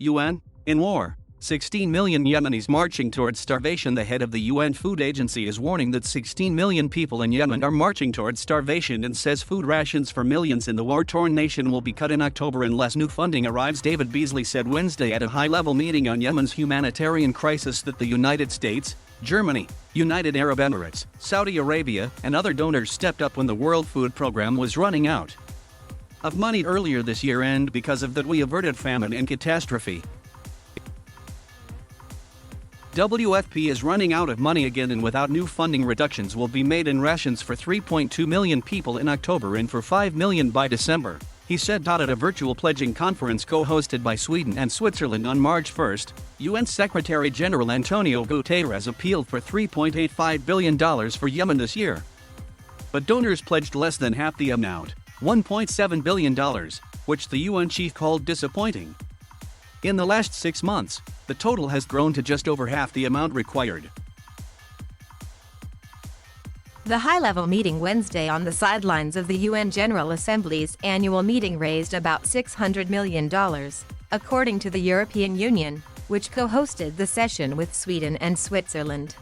UN, in war. 16 million Yemenis marching towards starvation. The head of the UN Food Agency is warning that 16 million people in Yemen are marching towards starvation and says food rations for millions in the war-torn nation will be cut in October unless new funding arrives. David Beasley said Wednesday at a high-level meeting on Yemen's humanitarian crisis that the United States, Germany, United Arab Emirates, Saudi Arabia, and other donors stepped up when the World Food Program was running out of money earlier this year, and because of that we averted famine and catastrophe. WFP is running out of money again, and without new funding, reductions will be made in rations for 3.2 million people in October and for 5 million by December, he said. At a virtual pledging conference co-hosted by Sweden and Switzerland on March 1, UN Secretary General Antonio Guterres appealed for $3.85 billion for Yemen this year. But donors pledged less than half the amount, $1.7 billion, which the UN chief called disappointing. In the last 6 months, the total has grown to just over half the amount required. The high-level meeting Wednesday on the sidelines of the UN General Assembly's annual meeting raised about $600 million, according to the European Union, which co-hosted the session with Sweden and Switzerland.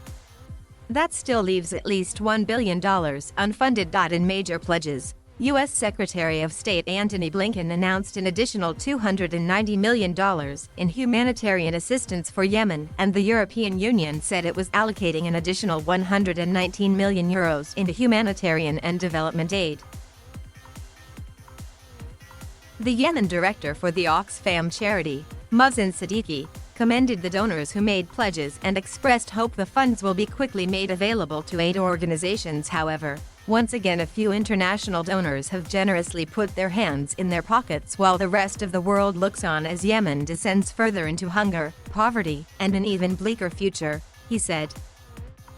That still leaves at least $1 billion unfunded. In major pledges, U.S. Secretary of State Antony Blinken announced an additional $290 million in humanitarian assistance for Yemen, and the European Union said it was allocating an additional €119 million into humanitarian and development aid. The Yemen director for the Oxfam charity, Muhsin Siddiqui, commended the donors who made pledges and expressed hope the funds will be quickly made available to aid organizations. However, once again, a few international donors have generously put their hands in their pockets while the rest of the world looks on as Yemen descends further into hunger, poverty, and an even bleaker future, he said.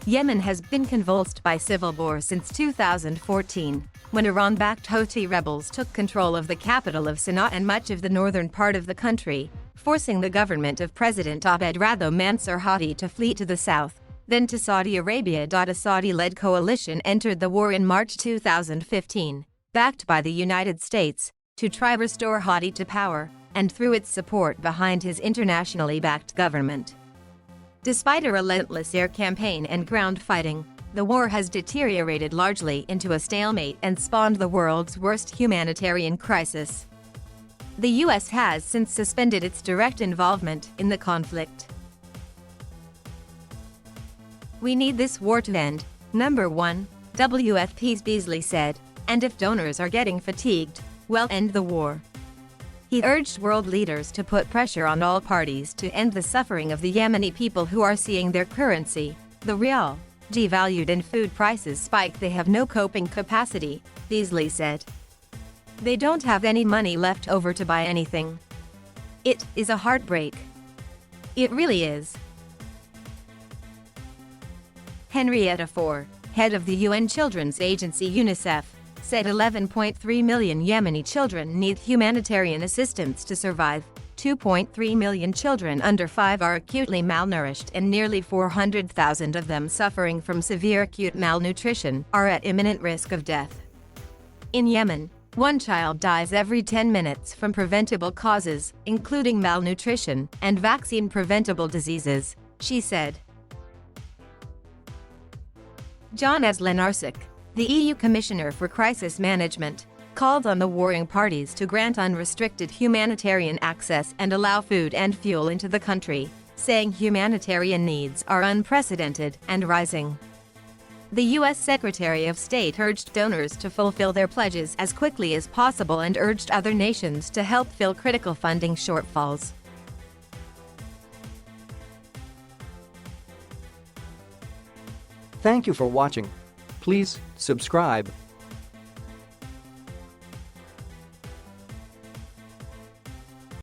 Yemen has been convulsed by civil war since 2014, when Iran-backed Houthi rebels took control of the capital of Sana'a and much of the northern part of the country, forcing the government of President Abed Rabbo Mansur Hadi to flee to the south, then to Saudi Arabia. A Saudi-led coalition entered the war in March 2015, backed by the United States, to try restore Hadi to power, and through its support behind his internationally backed government. Despite a relentless air campaign and ground fighting, the war has deteriorated largely into a stalemate and spawned the world's worst humanitarian crisis. The U.S. has since suspended its direct involvement in the conflict. We need this war to end, number one, WFP's Beasley said, and if donors are getting fatigued, well, end the war. He urged world leaders to put pressure on all parties to end the suffering of the Yemeni people who are seeing their currency, the rial, devalued and food prices spike. They have no coping capacity, Beasley said. They don't have any money left over to buy anything. It is a heartbreak. It really is. Henrietta Fore, head of the UN Children's Agency UNICEF, said 11.3 million Yemeni children need humanitarian assistance to survive. 2.3 million children under 5 are acutely malnourished, and nearly 400,000 of them suffering from severe acute malnutrition are at imminent risk of death. In Yemen, 1 child dies every 10 minutes from preventable causes, including malnutrition and vaccine-preventable diseases, she said. John Lenarcic, the EU Commissioner for Crisis Management, called on the warring parties to grant unrestricted humanitarian access and allow food and fuel into the country, saying humanitarian needs are unprecedented and rising. The U.S. Secretary of State urged donors to fulfill their pledges as quickly as possible and urged other nations to help fill critical funding shortfalls. Thank you for watching. Please subscribe